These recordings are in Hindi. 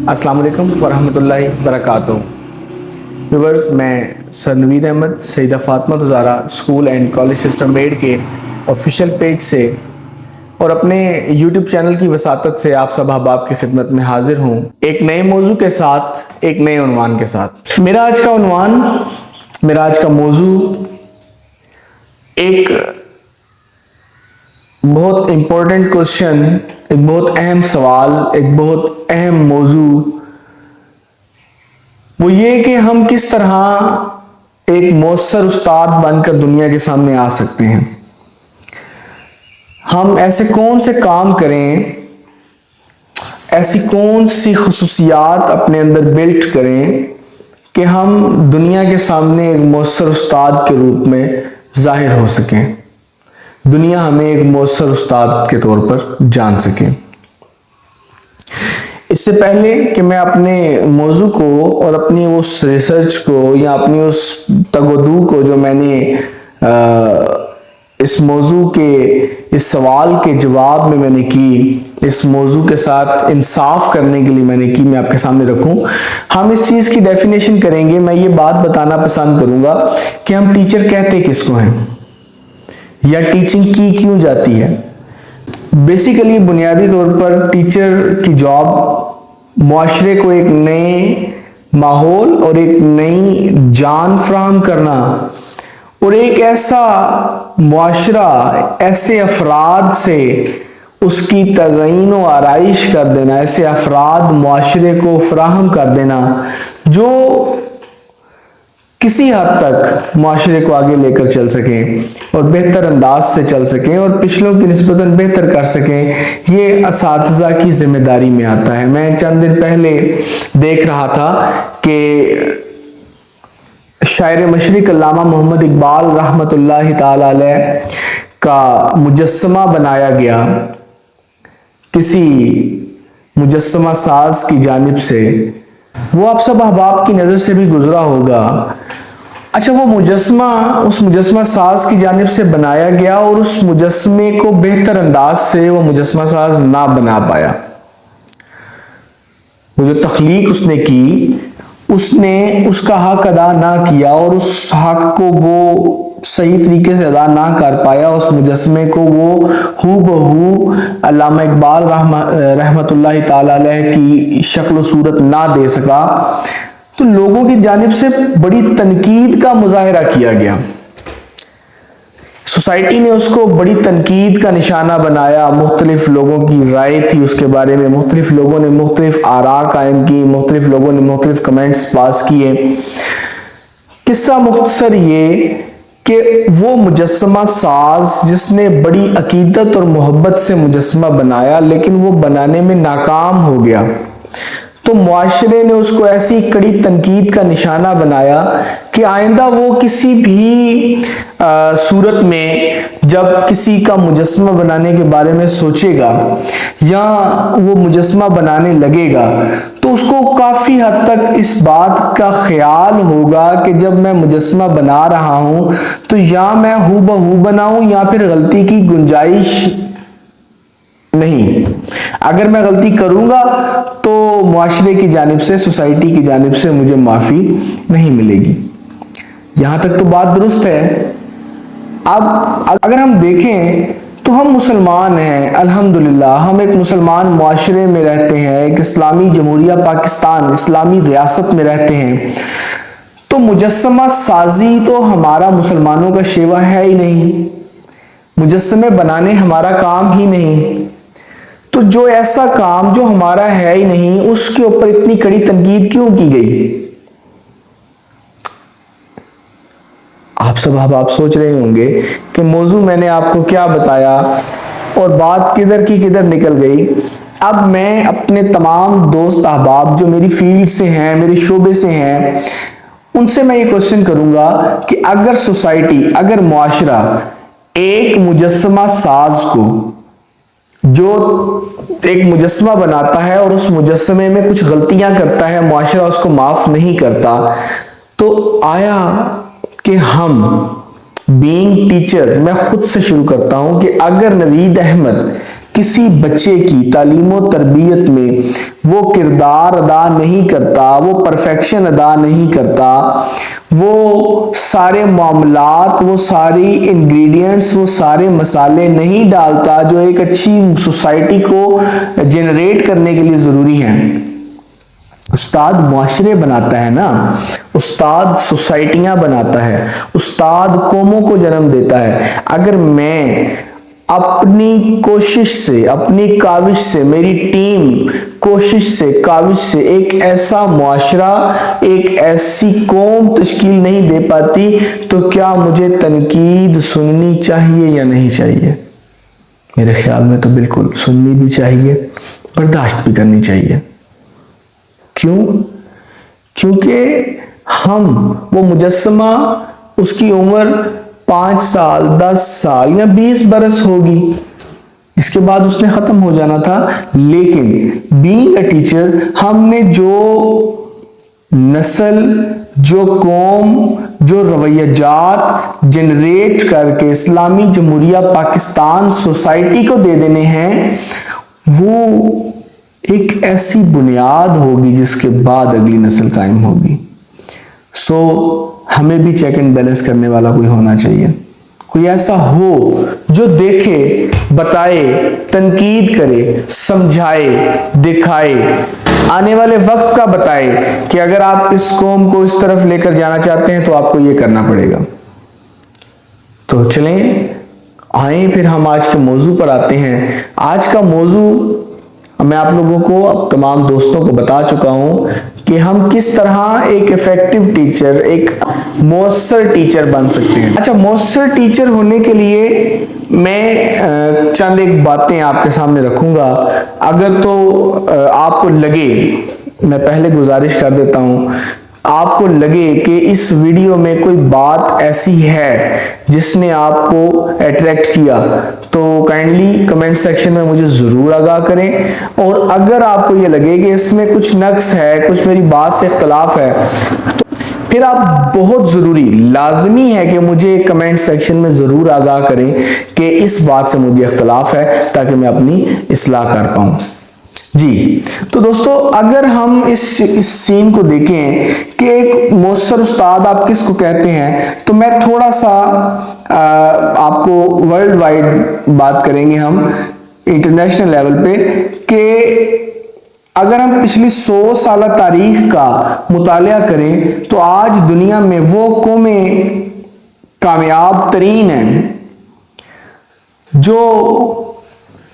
अस्सलाम वालेकुम वरहमतुल्लाहि वबरकातुहू। व्यूअर्स, मैं sir Naveed Ahmed Saida Fatima Tuzara school and college system मेड के ऑफिशियल पेज से और अपने यूट्यूब चैनल की वसातत से आप सब अहबाब की खिदमत में हाजिर हूँ, एक नए मौजू के साथ, एक नए उन्वान के साथ। मेरा आज का मौजू एक बहुत इम्पोर्टेंट क्वेश्चन, एक बहुत अहम सवाल, एक बहुत अहम मौजू, वो ये कि हम किस तरह एक मौसर उस्ताद बनकर दुनिया के सामने आ सकते हैं। हम ऐसे कौन से काम करें, ऐसी कौन सी खुसूसियात अपने अंदर बिल्ट करें कि हम दुनिया के सामने एक मौसर उस्ताद के रूप में जाहिर हो सकें, दुनिया हमें एक मौसर उस्ताद के तौर पर जान सके। इससे पहले कि मैं अपने मौजू को और अपनी उस रिसर्च को या अपनी उस तगोदू को जो मैंने इस मौजू के, इस सवाल के जवाब में मैंने की, इस मौजू के साथ इंसाफ करने के लिए मैंने की, मैं आपके सामने रखूं। हम इस चीज की डेफिनेशन करेंगे। मैं ये बात बताना पसंद करूंगा कि हम टीचर कहते किसको हैं या टीचिंग की क्यों जाती है। बेसिकली बुनियादी तौर पर टीचर की जॉब मुआशरे को एक नए माहौल और एक नई जान फराहम करना और एक ऐसा मुआशरा, ऐसे अफराद से उसकी तज़यीन व आराइश कर देना, ऐसे अफराद मुआशरे को फराहम कर देना जो किसी हद तक मुआशरे को आगे लेकर चल सकें और बेहतर अंदाज से चल सकें और पिछलों की निस्बतन बेहतर कर सकें, ये असातिज़ा की जिम्मेदारी में आता है। मैं चंद दिन पहले देख रहा था कि शायर मशरिक अल्लामा मोहम्मद इकबाल रहमतुल्लाहि ताला अलैह का मुजस्समा बनाया गया किसी मुजस्समा साज की जानिब से। वो आप सब अहबाब की नज़र से भी गुजरा होगा। अच्छा, वो मुजस्समा उस मुजस्समा साज की जानिब से बनाया गया और उस मुजस्समे को बेहतर अंदाज से वो मुजस्समा साज ना बना पाया। वो जो तख्लीक उसने की, उसने उसका हक अदा ना किया और उस हक को वो सही तरीके से अदा ना कर पाया। उस मुजस्समे को वो हू बहू अल्लामा इकबाल रहमतुल्लाहि ताला अलैह की शक्ल सूरत ना दे सका, तो लोगों की जानिब से बड़ी तनकीद का मुजाहिरा किया गया। सोसाइटी ने उसको बड़ी तनकीद का निशाना बनाया। मुख्तलिफ लोगों की राय थी उसके बारे में, मुख्तलिफ लोगों ने मुख्तलिफ आरा कायम की, मुख्तलिफ लोगों ने मुख्तलिफ कमेंट्स पास किए। किस्सा मुख्तसर ये कि वो मुजस्समा साज जिसने बड़ी अकीदत और मोहब्बत से मुजस्समा बनाया, लेकिन वो बनाने में नाकाम हो गया, तो मुआशरे ने उसको ऐसी कड़ी तनकीद का निशाना बनाया कि आइंदा वो किसी भी सूरत में जब किसी का मुजस्समा बनाने के बारे में सोचेगा या वो मुजस्समा बनाने लगेगा, तो उसको काफी हद तक इस बात का ख्याल होगा कि जब मैं मुजस्समा बना रहा हूं तो या मैं हू बहू बनाऊं या फिर गलती की गुंजाइश नहीं। अगर मैं गलती करूंगा तो मुआशरे की जानिब से, सोसाइटी की जानिब से मुझे माफी नहीं मिलेगी। यहां तक तो बात दुरुस्त है। अब अगर हम देखें तो हम मुसलमान हैं, अल्हम्दुलिल्लाह, हम एक मुसलमान मुआशरे में रहते हैं, एक इस्लामी जमहूरिया पाकिस्तान, इस्लामी रियासत में रहते हैं, तो मुजस्समा साजी तो हमारा मुसलमानों का शेवा है ही नहीं, मुजस्समे बनाने हमारा काम ही नहीं। तो जो ऐसा काम जो हमारा है ही नहीं, उसके ऊपर इतनी कड़ी तनकीद क्यों की गई? आप सब आप सोच रहे होंगे कि मौजू मैंने आपको क्या बताया और बात किधर की किधर निकल गई। अब मैं अपने तमाम दोस्त अहबाब जो मेरी फील्ड से हैं, मेरे शोबे से हैं, उनसे मैं ये क्वेश्चन करूंगा कि अगर सोसाइटी, अगर मुआशरा एक मुजस्समा साज को, जो एक मुजस्समा बनाता है और उस मुजस्समे में कुछ गलतियां करता है, मुआशरा उसको माफ नहीं करता, तो आया कि हम बीइंग टीचर, मैं खुद से शुरू करता हूं कि अगर नवीद अहमद किसी बच्चे की तालीम और तरबियत में वो किरदार अदा नहीं करता, वो परफेक्शन अदा नहीं करता, वो सारे मामलात, वो सारी इंग्रेडिएंट्स, वो सारे मसाले नहीं डालता जो एक अच्छी सोसाइटी को जनरेट करने के लिए ज़रूरी हैं। उस्ताद मुआशरे बनाता है ना, उस्ताद सोसाइटियां बनाता है, उस्ताद कौमों को जन्म देता है। अगर मैं अपनी कोशिश से, अपनी काविश से, मेरी टीम कोशिश से, काविश से एक ऐसा मुआशरा, एक ऐसी कौम तश्कील नहीं दे पाती, तो क्या मुझे तनकीद सुननी चाहिए या नहीं चाहिए? मेरे ख्याल में तो बिल्कुल सुननी भी चाहिए, बर्दाश्त भी करनी चाहिए। क्यों? क्योंकि हम वो मुजस्समा, उसकी उम्र 5 साल, 10 साल या 20 बरस होगी, इसके बाद उसने खत्म हो जाना था। लेकिन बीइंग अ टीचर, हमने जो नस्ल, जो कौम, जो रवैयाजात जनरेट करके इस्लामी जमहूरिया पाकिस्तान सोसाइटी को दे देने हैं, वो एक ऐसी बुनियाद होगी जिसके बाद अगली नस्ल कायम होगी। सो हमें भी चेक एंड बैलेंस करने वाला कोई होना चाहिए, कोई ऐसा हो जो देखे, बताए, तनकीद करे, समझाए, दिखाए, आने वाले वक्त का बताए कि अगर आप इस कौम को इस तरफ लेकर जाना चाहते हैं तो आपको ये करना पड़ेगा। तो चलें, आए फिर हम आज के मौजू पर आते हैं। आज का मौजू मैं आप लोगों को, अब तमाम दोस्तों को बता चुका हूं कि हम किस तरह एक इफेक्टिव टीचर, एक मौसर टीचर बन सकते हैं। अच्छा, मौसर टीचर होने के लिए मैं चंद एक बातें आपके सामने रखूंगा। अगर तो आपको लगे, मैं पहले गुजारिश कर देता हूं, आपको लगे कि इस वीडियो में कोई बात ऐसी है जिसने आपको अट्रैक्ट किया, तो काइंडली कमेंट सेक्शन में मुझे जरूर आगाह करें। और अगर आपको ये लगे कि इसमें कुछ नक्स है, कुछ मेरी बात से इख्तलाफ है, तो फिर आप बहुत जरूरी, लाजमी है कि मुझे कमेंट सेक्शन में जरूर आगाह करें कि इस बात से मुझे इख्तलाफ है, ताकि मैं अपनी इस्लाह कर पाऊं। जी, तो दोस्तों, अगर हम इस सीन को देखें कि एक मौसर उस्ताद आप किसको कहते हैं, तो मैं थोड़ा सा आपको वर्ल्ड वाइड बात करेंगे, हम इंटरनेशनल लेवल पे, कि अगर हम पिछली 100 साल तारीख का मुतालिया करें तो आज दुनिया में वो कौमें कामयाब तरीन हैं जो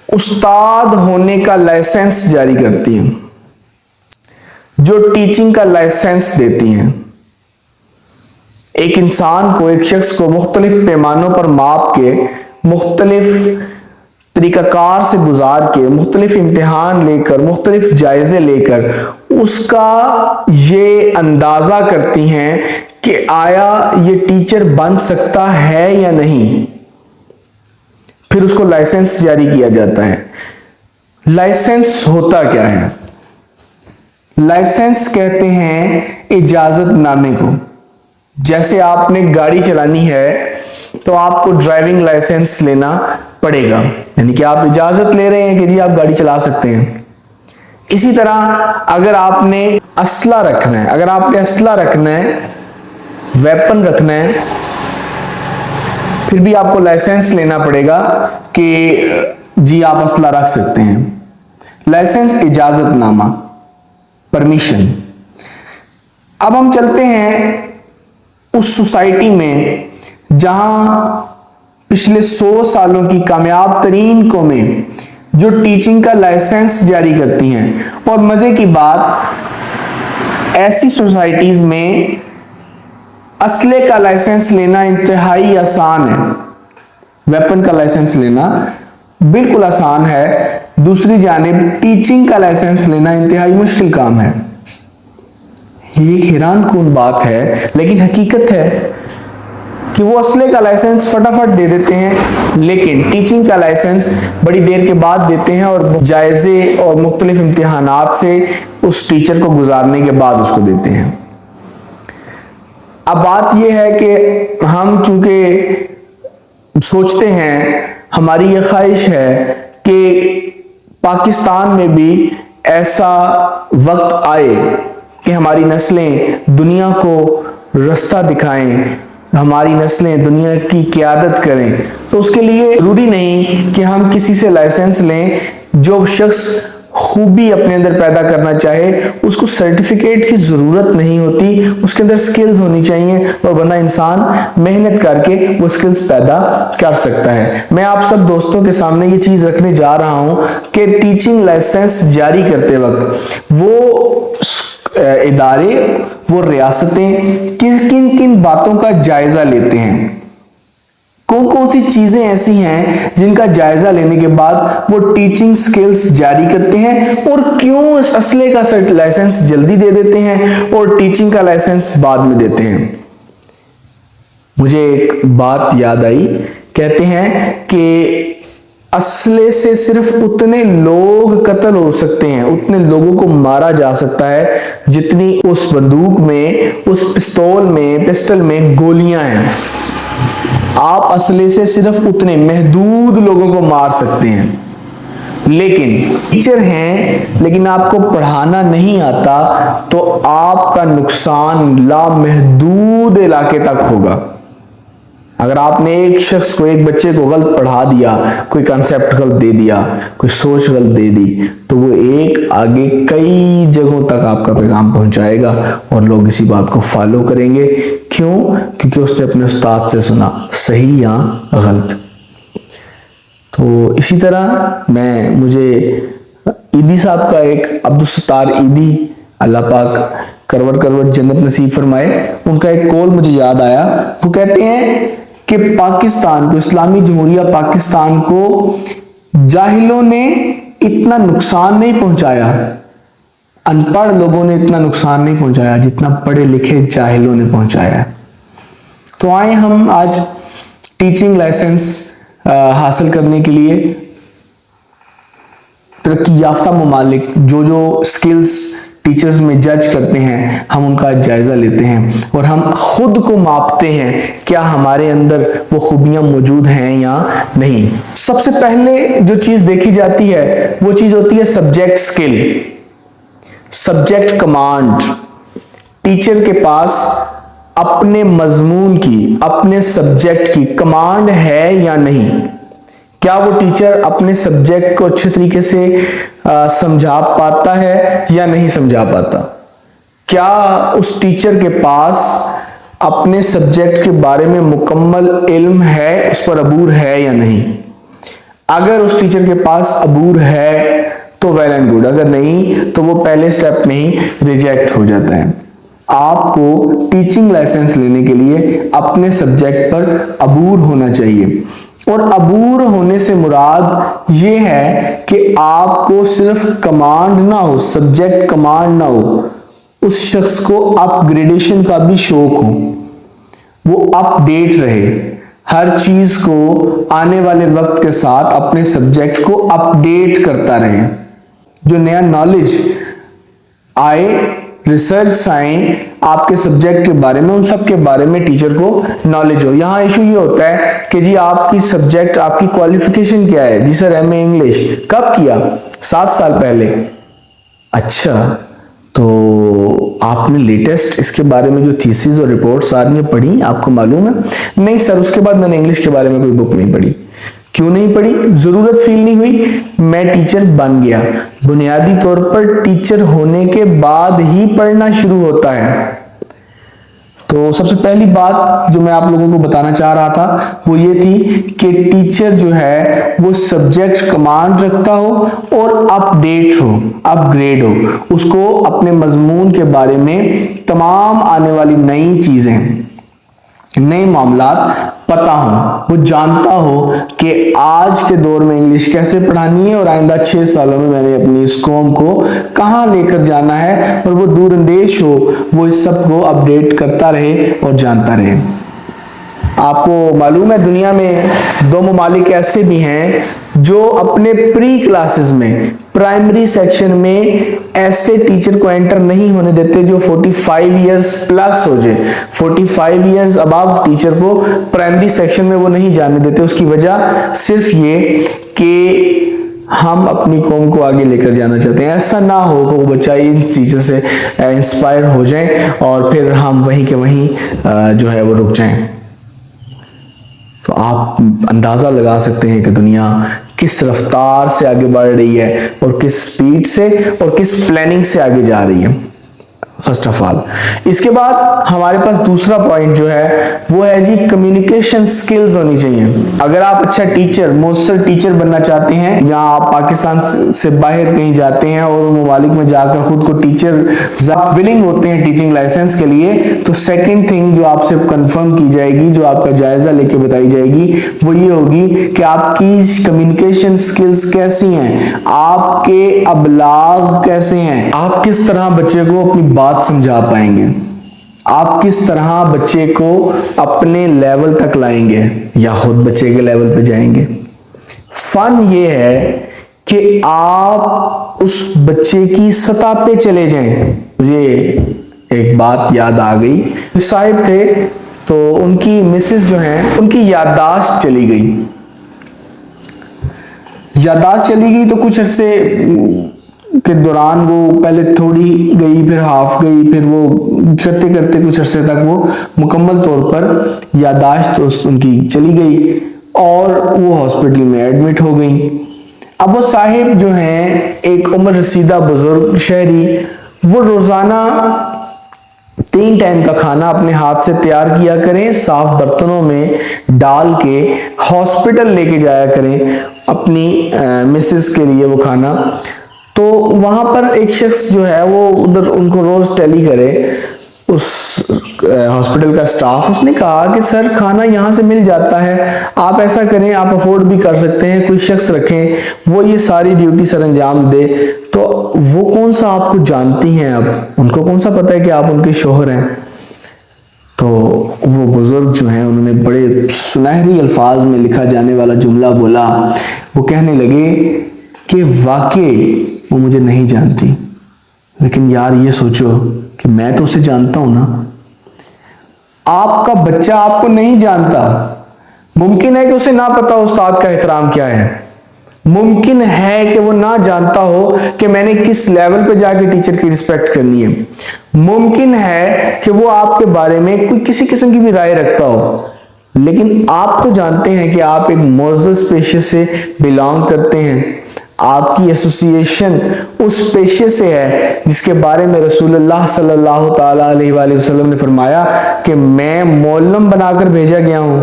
उस्ताद होने का लाइसेंस जारी करती हैं, जो टीचिंग का लाइसेंस देती हैं। एक इंसान को, एक शख्स को मुख्तलिफ पैमानों पर माप के, मुख्तलिफ तरीकाकार से गुजार के, मुख्तलिफ इम्तिहान लेकर, मुख्तलिफ जायजे लेकर उसका ये अंदाजा करती हैं कि आया ये टीचर बन सकता है या नहीं। फिर उसको लाइसेंस जारी किया जाता है। लाइसेंस होता क्या है? लाइसेंस कहते हैं इजाजत नामे को। जैसे आपने गाड़ी चलानी है तो आपको ड्राइविंग लाइसेंस लेना पड़ेगा, यानी कि आप इजाजत ले रहे हैं कि जी आप गाड़ी चला सकते हैं। इसी तरह अगर आपने असला रखना है, अगर आपने असला रखना है, वेपन रखना है, फिर भी आपको लाइसेंस लेना पड़ेगा कि जी आप असला रख सकते हैं। लाइसेंस, इजाजतनामा, परमिशन। अब हम चलते हैं उस सोसाइटी में जहां पिछले 100 सालों की कामयाब तरीन कौमें जो टीचिंग का लाइसेंस जारी करती हैं। और मजे की बात, ऐसी सोसाइटीज में असले का लाइसेंस लेना इंतहाई आसान है, वेपन का लाइसेंस लेना बिल्कुल आसान है। दूसरी जानिब टीचिंग का लाइसेंस लेना इंतहाई मुश्किल काम है। ये एक हैरान कुन बात है, लेकिन हकीकत है कि वो असले का लाइसेंस फटाफट दे देते हैं, लेकिन टीचिंग का लाइसेंस बड़ी देर के बाद देते हैं और जायजे और मुख्तलिफ इम्तिहानात से उस टीचर को गुजारने के बाद उसको देते हैं। अब बात यह है कि हम चूंकि सोचते हैं, हमारी ये ख्वाहिश है कि पाकिस्तान में भी ऐसा वक्त आए कि हमारी नस्लें दुनिया को रास्ता दिखाएं, हमारी नस्लें दुनिया की क़यादत करें, तो उसके लिए जरूरी नहीं कि हम किसी से लाइसेंस लें। जो शख्स खूबी अपने अंदर पैदा करना चाहे उसको सर्टिफिकेट की जरूरत नहीं होती, उसके अंदर स्किल्स होनी चाहिए और बंदा इंसान मेहनत करके वो स्किल्स पैदा कर सकता है। मैं आप सब दोस्तों के सामने ये चीज रखने जा रहा हूं कि टीचिंग लाइसेंस जारी करते वक्त वो इदारे, वो रियासतें किन किन बातों का जायजा लेते हैं, कौन कौन सी चीजें ऐसी हैं जिनका जायजा लेने के बाद वो टीचिंग स्किल्स जारी करते हैं, और क्यों असले का लाइसेंस जल्दी दे देते हैं और टीचिंग का लाइसेंस बाद में देते हैं। मुझे एक बात याद आई, कहते हैं कि असले से सिर्फ उतने लोग कत्ल हो सकते हैं, उतने लोगों को मारा जा सकता है जितनी उस बंदूक में, उस पिस्टल में गोलियां हैं। आप असले से सिर्फ उतने महदूद लोगों को मार सकते हैं, लेकिन टीचर हैं लेकिन आपको पढ़ाना नहीं आता तो आपका नुकसान लामहदूद इलाके तक होगा। अगर आपने एक शख्स को, एक बच्चे को गलत पढ़ा दिया, कोई कंसेप्ट गलत दे दिया, कोई सोच गलत दे दी, तो वो एक आगे कई जगहों तक आपका पैगाम पहुंचाएगा और लोग इसी बात को फॉलो करेंगे। क्यों? क्योंकि उसने अपने उस्ताद से सुना, सही या गलत। तो इसी तरह मुझे ईदी साहब का एक, अब्दुल सत्तार ईदी, अल्लाह पाक करवट जन्नत नसीब फरमाए, उनका एक कौल मुझे याद आया। वो कहते हैं कि पाकिस्तान को, इस्लामी जमहूरिया पाकिस्तान को जाहिलों ने इतना नुकसान नहीं पहुंचाया, अनपढ़ लोगों ने इतना नुकसान नहीं पहुंचाया जितना पढ़े लिखे जाहिलों ने पहुंचाया। तो आए हम आज टीचिंग लाइसेंस हासिल करने के लिए तरक्की याफ्ता ममालिक जो स्किल्स टीचर्स में जज करते हैं, हम उनका जायजा लेते हैं और हम खुद को मापते हैं क्या हमारे अंदर वो खूबियां मौजूद हैं या नहीं। सबसे पहले जो चीज देखी जाती है वो चीज होती है subject skill, subject command. Teacher के पास अपने मजमून की, अपने सब्जेक्ट की कमांड है या नहीं। क्या वो टीचर अपने सब्जेक्ट को अच्छे तरीके से समझा पाता है या नहीं समझा पाता। क्या उस टीचर के पास अपने सब्जेक्ट के बारे में मुकम्मल इल्म है, उस पर अबूर है या नहीं। अगर उस टीचर के पास अबूर है तो वेल एंड गुड, अगर नहीं तो वो पहले स्टेप में ही रिजेक्ट हो जाता है। आपको टीचिंग लाइसेंस लेने के लिए अपने सब्जेक्ट पर अबूर होना चाहिए, और अबूर होने से मुराद ये है कि आपको सिर्फ कमांड ना हो, सब्जेक्ट कमांड ना हो, उस शख्स को अपग्रेडेशन का भी शौक हो, वो अपडेट रहे, हर चीज को आने वाले वक्त के साथ अपने सब्जेक्ट को अपडेट करता रहे। जो नया नॉलेज आए, रिसर्च आए आपके सब्जेक्ट के बारे में, उन सब के बारे में टीचर को नॉलेज हो। यहाँ इशू ये होता है कि जी आपकी सब्जेक्ट, आपकी क्वालिफिकेशन क्या है। जी सर एमए इंग्लिश। कब किया? 7 साल पहले। अच्छा, तो आपने लेटेस्ट इसके बारे में जो थीसिस और रिपोर्ट्स आ रही हैं पढ़ी, आपको मालूम है? नहीं सर, उसके बाद मैंने इंग्लिश के बारे में कोई बुक नहीं पढ़ी। क्यों नहीं पढ़ी? जरूरत फील नहीं हुई, मैं टीचर बन गया। बुनियादी तौर पर टीचर होने के बाद ही पढ़ना शुरू होता है। तो सबसे पहली बात जो मैं आप लोगों को बताना चाह रहा था वो ये थी कि टीचर जो है वो सब्जेक्ट कमांड रखता हो और अपडेट हो, अपग्रेड हो, उसको अपने मजमून के बारे में तमाम आने वाली नई चीजें, नए मामलात पता हो, वो जानता हो कि आज के दौर में इंग्लिश कैसे पढ़ानी है और आइंदा 6 सालों में मैंने अपनी इस कौम को कहां लेकर जाना है, और वो दूरअंदेश हो, वो इस सब को अपडेट करता रहे और जानता रहे। आपको मालूम है दुनिया में 2 ममालिक ऐसे भी हैं जो अपने प्री क्लासेस में, प्राइमरी सेक्शन में ऐसे टीचर को एंटर नहीं होने देते जो 45 इयर्स प्लस हो जाए। 45 इयर्स अबव टीचर को प्राइमरी सेक्शन में वो नहीं जाने देते। उसकी वजह सिर्फ ये कि हम अपनी कौम को आगे लेकर जाना चाहते हैं। ऐसा ना हो कि वो बच्चा इन चीज़ों से इंस्पायर हो जाए और फिर हम वहीं के वहीं जो है वो रुक जाएं। तो आप अंदाज़ा लगा सकते हैं कि दुनिया किस रफ्तार से आगे बढ़ रही है और किस स्पीड से और किस प्लानिंग से आगे जा रही है, फर्स्ट ऑफ ऑल। इसके बाद हमारे पास दूसरा पॉइंट जो है वो है जी कम्युनिकेशन स्किल्स होनी चाहिए। अगर आप अच्छा टीचर, मोस्टर टीचर बनना चाहते हैं या आप पाकिस्तान से बाहर कहीं जाते हैं और ममालिक में जाकर खुद को टीचर विलिंग होते हैं टीचिंग लाइसेंस के लिए, तो सेकंड थिंग जो आपसे कंफर्म की जाएगी, जो आपका जायजा लेके बताई जाएगी, वो ये होगी कि आपकी कम्युनिकेशन स्किल्स कैसी हैं, आपके अबलाग कैसे हैं, आप किस तरह बच्चे को अपनी बात समझा पाएंगे, आप किस तरह बच्चे को अपने लेवल तक लाएंगे या खुद बच्चे के लेवल पे जाएंगे। फन ये है कि आप उस बच्चे की सतह पे चले जाएं। मुझे एक बात याद आ गई, साहिब थे तो उनकी मिसेस जो हैं उनकी याददाश्त चली गई। याददाश्त चली गई तो कुछ अरसे के दौरान वो पहले थोड़ी गई, फिर हाफ गई, फिर वो करते करते कुछ अरसे तक वो मुकम्मल तौर पर याददाश्त उनकी चली गई और वो हॉस्पिटल में एडमिट हो गई। अब वो साहिब जो हैं एक उम्र रसीदा बुजुर्ग शहरी, वो रोजाना 3 टाइम का खाना अपने हाथ से तैयार किया करें, साफ बर्तनों में डाल के हॉस्पिटल लेके जाया करें अपनी मिसेस के लिए वो खाना। तो वहां पर एक शख्स जो है वो उधर उनको रोज टैली करे, उस हॉस्पिटल का स्टाफ, उसने कहा कि सर खाना यहाँ से मिल जाता है, आप ऐसा करें, आप अफोर्ड भी कर सकते हैं, कोई शख्स रखें वो ये सारी ड्यूटी सर अंजाम दे। तो वो कौन सा आपको जानती हैं, अब उनको कौन सा पता है कि आप उनके शोहर हैं। तो वो बुजुर्ग जो हैं उन्होंने बड़े सुनहरी अल्फाज में लिखा जाने वाला जुमला बोला। वो कहने लगे कि वाकई वो मुझे नहीं जानती, लेकिन यार ये सोचो कि मैं तो उसे जानता हूं ना। आपका बच्चा आपको नहीं जानता, मुमकिन है कि उसे ना पता उस्ताद का एहतराम क्या है, मुमकिन है कि वो ना जानता हो कि मैंने किस लेवल पे जाके टीचर की रिस्पेक्ट करनी है, मुमकिन है कि वो आपके बारे में कोई किसी किस्म की भी राय रखता हो, लेकिन आप तो जानते हैं कि आप एक मोअज़्ज़ज़ पेशे से बिलोंग करते हैं। आपकी एसोसिएशन उस पेशे से है जिसके बारे में रसूलुल्लाह सल्लल्लाहु ताला अलैहि वसल्लम ने फरमाया कि मैं मौलम बनाकर भेजा गया हूं।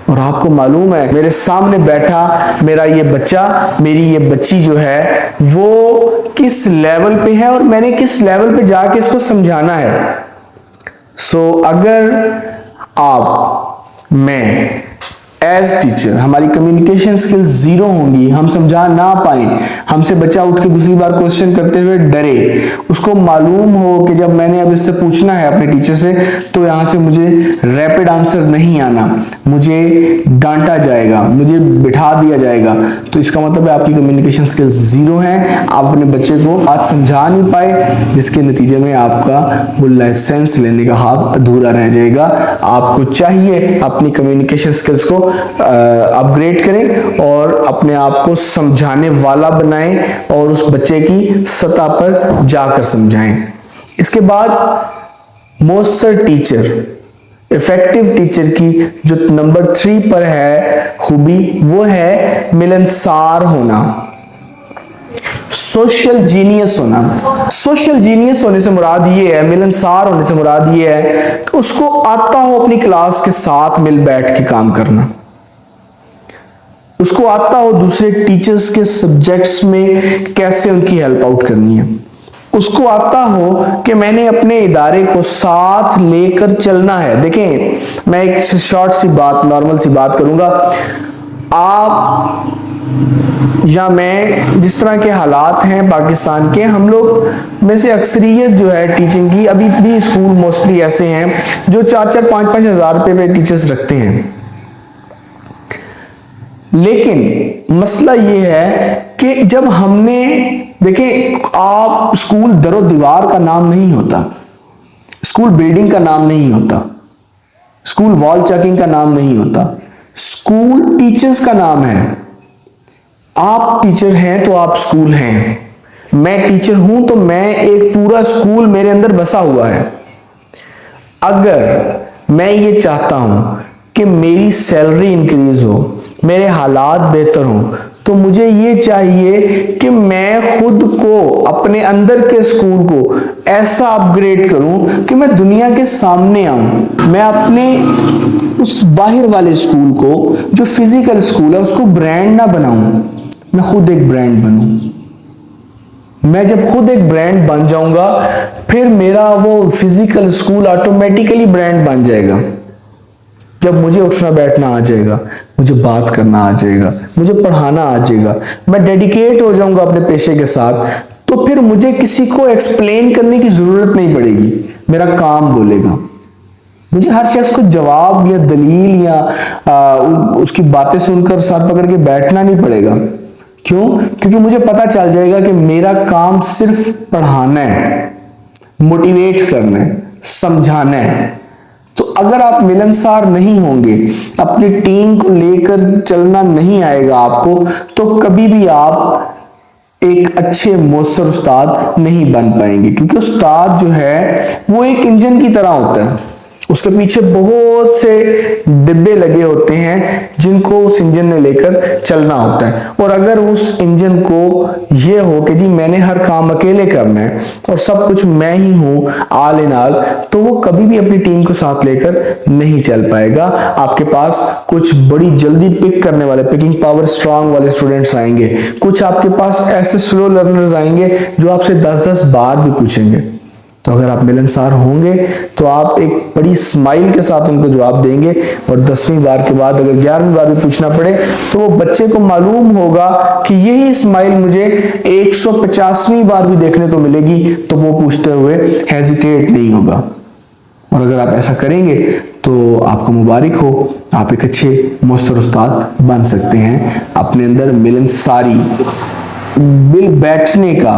और आपको मालूम है मेरे सामने बैठा मेरा ये बच्चा, मेरी ये बच्ची जो है वो किस लेवल पे है और मैंने किस लेवल पे जाके इसको समझाना है। सो अगर आप, मैं एज टीचर, हमारी कम्युनिकेशन स्किल्स जीरो होंगी, हम समझा ना पाए, हमसे बच्चा उठ के दूसरी बार क्वेश्चन करते हुए डरे, उसको मालूम हो कि जब मैंने अब इससे पूछना है अपने टीचर से तो यहां से मुझे रैपिड आंसर नहीं आना, मुझे डांटा जाएगा, मुझे बिठा दिया जाएगा, तो इसका मतलब है आपकी कम्युनिकेशन स्किल्स जीरो हैं, आप अपने बच्चे को बात समझा नहीं पाए, जिसके नतीजे में आपका वो लाइसेंस लेने का हक अधूरा रह जाएगा। आपको चाहिए अपनी कम्युनिकेशन स्किल्स को अपग्रेड करें और अपने आप को समझाने वाला बनाएं और उस बच्चे की सतह पर जाकर समझाएं। इसके बाद मोस्टर टीचर, इफेक्टिव टीचर की जो नंबर 3 पर है खूबी, वो है मिलनसार होना, सोशल जीनियस होना। सोशल जीनियस होने से मुराद ये है, मिलनसार होने से मुराद ये है कि उसको आता हो अपनी क्लास के साथ मिल बैठ के काम करना, उसको आता हो दूसरे टीचर्स के सब्जेक्ट्स में कैसे उनकी हेल्प आउट करनी है, उसको आता हो कि मैंने अपने इदारे को साथ लेकर चलना है। देखें मैं एक शॉर्ट सी बात, नॉर्मल सी बात करूंगा। आप या मैं, जिस तरह के हालात हैं पाकिस्तान के, हम लोग में से अक्सरियत जो है टीचिंग की, अभी भी स्कूल मोस्टली ऐसे हैं जो 4-4, 5-5 हज़ार रुपए में टीचर्स रखते हैं। लेकिन मसला ये है कि जब हमने, देखें आप, स्कूल दरो दीवार का नाम नहीं होता, स्कूल बिल्डिंग का नाम नहीं होता, स्कूल वॉल चेकिंग का नाम नहीं होता, स्कूल टीचर्स का नाम है। आप टीचर हैं तो आप स्कूल हैं, मैं टीचर हूं तो मैं एक पूरा स्कूल मेरे अंदर बसा हुआ है। अगर मैं ये चाहता हूं कि मेरी सैलरी इंक्रीज हो, मेरे हालात बेहतर हो, तो मुझे ये चाहिए कि मैं खुद को, अपने अंदर के स्कूल को ऐसा अपग्रेड करूं कि मैं दुनिया के सामने आऊं। मैं अपने उस बाहर वाले स्कूल को, जो फिजिकल स्कूल है, उसको ब्रांड ना बनाऊं, मैं खुद एक ब्रांड बनूं। मैं जब खुद एक ब्रांड बन जाऊंगा, फिर मेरा वो फिजिकल स्कूल ऑटोमेटिकली ब्रांड बन जाएगा। जब मुझे उठना बैठना आ जाएगा, मुझे बात करना आ जाएगा, मुझे पढ़ाना आ जाएगा, मैं डेडिकेट हो जाऊंगा अपने पेशे के साथ, तो फिर मुझे किसी को एक्सप्लेन करने की जरूरत नहीं पड़ेगी, मेरा काम बोलेगा। मुझे हर शख्स को जवाब या दलील या उसकी बातें सुनकर साथ पकड़ के बैठना नहीं पड़ेगा। क्यों? क्योंकि मुझे पता चल जाएगा कि मेरा काम सिर्फ पढ़ाना है, मोटिवेट करना है, समझाना है। तो अगर आप मिलनसार नहीं होंगे, अपनी टीम को लेकर चलना नहीं आएगा आपको, तो कभी भी आप एक अच्छे मौसर उस्ताद नहीं बन पाएंगे। क्योंकि उस्ताद जो है वो एक इंजन की तरह होता है, उसके पीछे बहुत से डिब्बे लगे होते हैं जिनको उस इंजन ने लेकर चलना होता है। और अगर उस इंजन को ये हो कि जी मैंने हर काम अकेले करना है और सब कुछ मैं ही हूं आल इन आल, तो वो कभी भी अपनी टीम को साथ लेकर नहीं चल पाएगा। आपके पास कुछ बड़ी जल्दी पिक करने वाले, पिकिंग पावर स्ट्रांग वाले स्टूडेंट्स आएंगे, कुछ आपके पास ऐसे स्लो लर्नर्स आएंगे जो आपसे 10-10 बार भी पूछेंगे। तो अगर आप मिलनसार होंगे तो आप एक बड़ी स्माइल के साथ उनको जवाब देंगे, और 10वीं बार के बाद अगर 11वीं बार भी पूछना पड़े तो वो बच्चे को मालूम होगा कि यही स्माइल मुझे 150वीं बार भी देखने को मिलेगी, तो वो पूछते हुए हेजिटेट नहीं होगा। और अगर आप ऐसा करेंगे तो आपको मुबारक हो, आप एक अच्छे मौसर उस्ताद बन सकते हैं। अपने अंदर मिलनसारी, मिल बैठने का,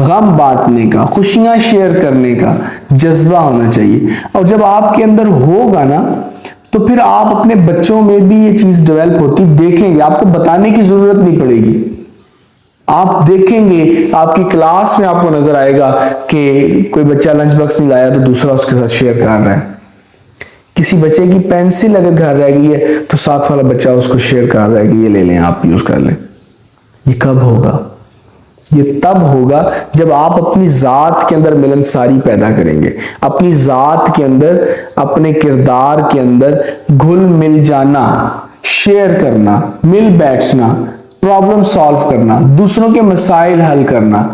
गम बांटने का, खुशियां शेयर करने का जज्बा होना चाहिए। और जब आपके अंदर होगा ना, तो फिर आप अपने बच्चों में भी ये चीज डेवलप होती देखेंगे, आपको बताने की जरूरत नहीं पड़ेगी। आप देखेंगे आपकी क्लास में आपको नजर आएगा कि कोई बच्चा लंच बॉक्स नहीं लाया तो दूसरा उसके साथ शेयर कर रहा है। किसी बच्चे की पेंसिल अगर घर रह गई है तो साथ वाला बच्चा उसको शेयर कर रहा है कि ये ले लें, आप यूज कर लें। ये कब होगा? ये तब होगा जब आप अपनी जात के अंदर मिलनसारी पैदा करेंगे, अपनी जात के अंदर, अपने किरदार के अंदर घुल मिल जाना, शेयर करना, मिल बैठना, प्रॉब्लम सॉल्व करना, दूसरों के मसाइल हल करना,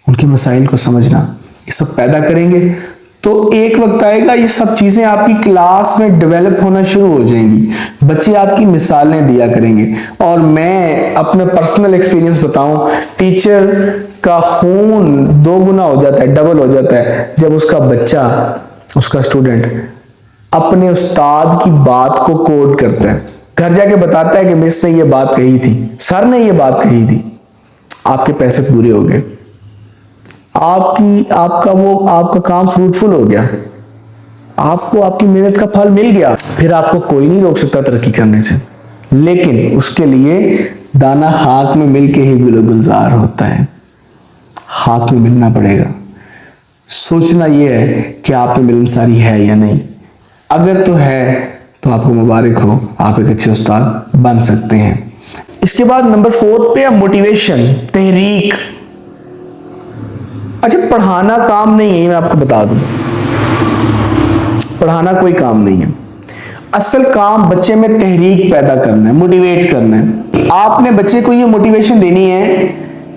उनके मसाइल को समझना, ये सब पैदा करेंगे तो एक वक्त आएगा ये सब चीजें आपकी क्लास में डेवलप होना शुरू हो जाएंगी। बच्चे आपकी मिसालें दिया करेंगे। और मैं अपना पर्सनल एक्सपीरियंस बताऊं, टीचर का खून 2 गुना हो जाता है, डबल हो जाता है, जब उसका बच्चा, उसका स्टूडेंट अपने उस्ताद की बात को कोड करता है, घर जाके बताता है कि मिस ने ये बात कही थी, सर ने ये बात कही थी, आपके पैसे पूरे हो गए, आपका काम फ्रूटफुल हो गया, आपको आपकी मेहनत का फल मिल गया। फिर आपको कोई नहीं रोक सकता तरक्की करने से, लेकिन उसके लिए दाना खाक में मिल के ही गुलजार होता है। खाक में मिलना पड़ेगा। सोचना यह है कि आप में मिलनसारी है या नहीं। अगर तो है तो आपको मुबारक हो, आप एक अच्छे उस्ताद बन सकते हैं। इसके बाद नंबर 4 पे है मोटिवेशन, तहरीक। अच्छा, पढ़ाना काम नहीं है, मैं आपको बता दूं, पढ़ाना कोई काम नहीं है। असल काम बच्चे में तहरीक पैदा करना है, मोटिवेट करना है। आपने बच्चे को ये मोटिवेशन देनी है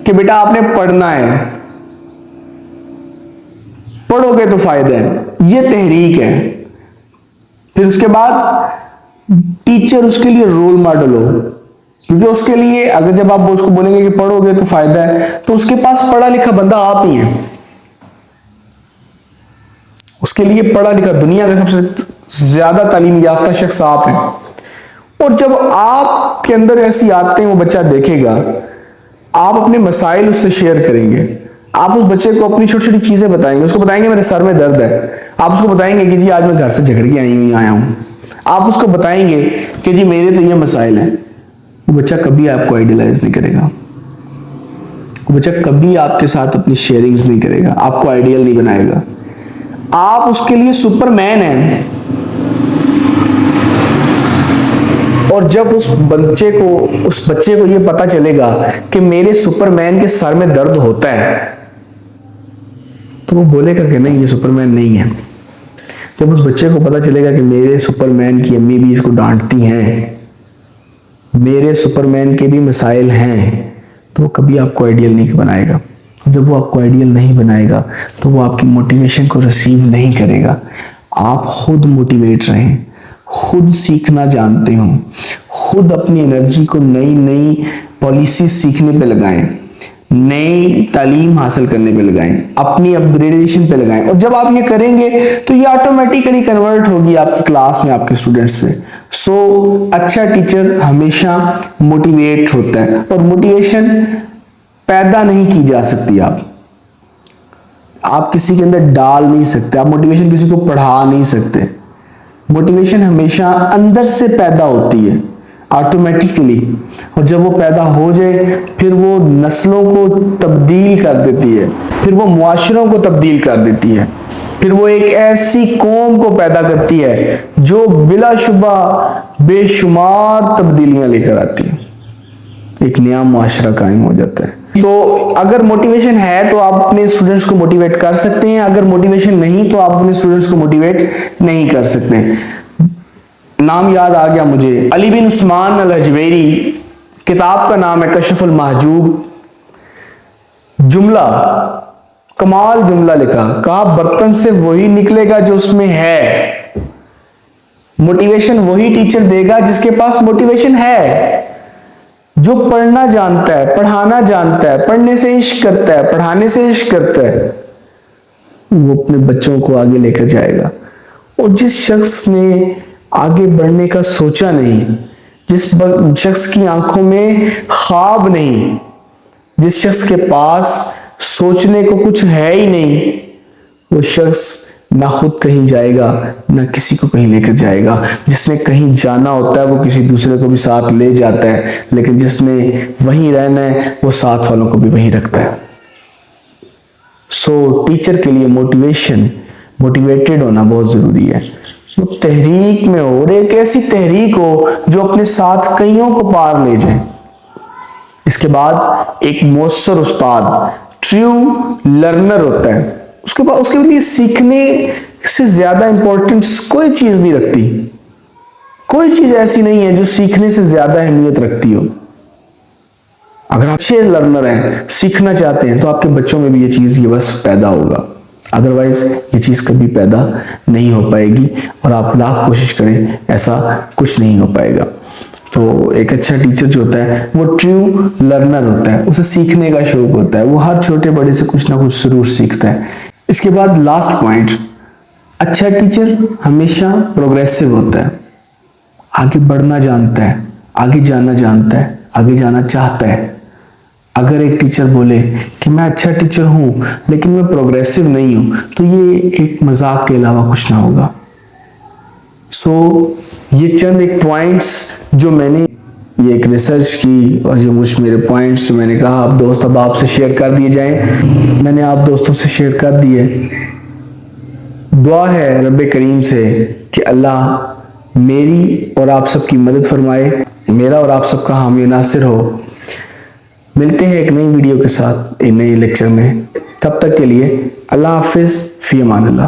कि बेटा आपने पढ़ना है, पढ़ोगे तो फायदा है, ये तहरीक है। फिर उसके बाद टीचर उसके लिए रोल मॉडल हो, क्योंकि उसके लिए अगर जब आप उसको बोलेंगे कि पढ़ोगे तो फायदा है, तो उसके पास पढ़ा लिखा बंदा आप ही है। उसके लिए पढ़ा लिखा, दुनिया का सबसे ज्यादा तालीम याफ्ता शख्स आप हैं। और जब आपके अंदर ऐसी आदतें वो बच्चा देखेगा, आप अपने मसाइल उससे शेयर करेंगे, आप उस बच्चे को अपनी छोटी छोटी चीजें बताएंगे, उसको बताएंगे मेरे सर में दर्द है, आप उसको बताएंगे कि जी आज मैं घर से झगड़ के आया हूं, आप उसको बताएंगे कि जी मेरे तो ये मसाइल हैं, वो बच्चा कभी आपको आइडियलाइज नहीं करेगा, वो बच्चा कभी आपके साथ अपनी शेयरिंग्स नहीं करेगा, आपको आइडियल नहीं बनाएगा। आप उसके लिए सुपरमैन हैं। और जब उस बच्चे को ये पता चलेगा कि मेरे सुपरमैन के सर में दर्द होता है, तो वो बोलेगा कि नहीं, ये सुपरमैन नहीं है। जब उस बच्चे को पता चलेगा कि मेरे सुपरमैन की अम्मी भी इसको डांटती हैं, मेरे सुपरमैन के भी मसाइल हैं, तो वो कभी आपको आइडियल नहीं बनाएगा। जब वो आपको आइडियल नहीं बनाएगा तो वो आपकी मोटिवेशन को रिसीव नहीं करेगा। आप खुद मोटिवेट रहें, खुद सीखना जानते हो, खुद अपनी एनर्जी को नई नई पॉलिसी सीखने पे लगाएं, नई तालीम हासिल करने पे लगाएं, अपनी अपग्रेडेशन पे लगाएं। और जब आप ये करेंगे तो ये ऑटोमेटिकली कन्वर्ट होगी आपकी क्लास में, आपके स्टूडेंट्स पे। सो अच्छा टीचर हमेशा मोटिवेट होता है, और मोटिवेशन पैदा नहीं की जा सकती। आप किसी के अंदर डाल नहीं सकते, आप मोटिवेशन किसी को पढ़ा नहीं सकते। मोटिवेशन हमेशा अंदर से पैदा होती है ऑटोमेटिकली, और जब वो पैदा हो जाए फिर वो नस्लों को तब्दील कर देती है, फिर वो मुआशरों को तब्दील कर देती है, फिर वो एक ऐसी कौम को पैदा करती है जो बिलाशुबा बेशुमार तब्दीलियां लेकर आती है, एक नया मुआशरा कायम हो जाता है। तो अगर मोटिवेशन है तो आप अपने स्टूडेंट्स को मोटिवेट कर सकते हैं, अगर मोटिवेशन नहीं तो आप अपने स्टूडेंट्स को मोटिवेट नहीं कर सकते। नाम याद आ गया मुझे, अली बिन उस्मान अल हजवेरी, किताब का नाम है कशफुल महजूब। जुमला, कमाल जुमला लिखा, कहा बर्तन से वही निकलेगा जो उसमें है। मोटिवेशन वही टीचर देगा जिसके पास मोटिवेशन है, जो पढ़ना जानता है, पढ़ाना जानता है, पढ़ने से इश्क करता है, पढ़ाने से इश्क करता है, वो अपने बच्चों को आगे लेकर जाएगा। और जिस शख्स ने आगे बढ़ने का सोचा नहीं, जिस शख्स की आंखों में ख्वाब नहीं, जिस शख्स के पास सोचने को कुछ है ही नहीं, वो शख्स ना खुद कहीं जाएगा ना किसी को कहीं लेकर जाएगा। जिसने कहीं जाना होता है वो किसी दूसरे को भी साथ ले जाता है, लेकिन जिसने वहीं रहना है वो साथ वालों को भी वहीं रखता है। सो टीचर के लिए मोटिवेटेड होना बहुत जरूरी है। वो तहरीक में हो, और एक ऐसी तहरीक हो जो अपने साथ कईयों को पार ले जाए। इसके बाद एक मौसर उस्ताद, ट्रू लर्नर होता है। उसके लिए सीखने से ज्यादा इंपॉर्टेंस कोई चीज नहीं रखती। कोई चीज ऐसी नहीं है जो सीखने से ज्यादा अहमियत रखती हो। अगर आप अच्छे लर्नर हैं, सीखना चाहते हैं, तो आपके बच्चों में भी ये बस पैदा होगा, अदरवाइज ये चीज कभी पैदा नहीं हो पाएगी। और आप लाख कोशिश करें, ऐसा कुछ नहीं हो पाएगा। तो एक अच्छा टीचर जो होता है वो ट्रू लर्नर होता है, उसे सीखने का शौक होता है, वो हर छोटे बड़े से कुछ ना कुछ जरूर सीखता है। इसके बाद लास्ट पॉइंट, अच्छा टीचर हमेशा प्रोग्रेसिव होता है, आगे बढ़ना जानता है, आगे जाना जानता है, आगे जाना चाहता है। अगर एक टीचर बोले कि मैं अच्छा टीचर हूं लेकिन मैं प्रोग्रेसिव नहीं हूं, तो ये एक मजाक के अलावा कुछ ना होगा। सो ये चंद एक पॉइंट्स जो मैंने ये एक रिसर्च की, और जो कुछ मेरे पॉइंट्स जो मैंने कहा आप दोस्त अब आपसे शेयर कर दिए जाएं, मैंने आप दोस्तों से शेयर कर दिए। दुआ है रब्बे करीम से कि अल्लाह मेरी और आप सबकी मदद फरमाए, मेरा और आप सबका हामी नासिर हो। मिलते हैं एक नई वीडियो के साथ, एक नए लेक्चर में। तब तक के लिए अल्लाह हाफिज, फी अमान अल्लाह।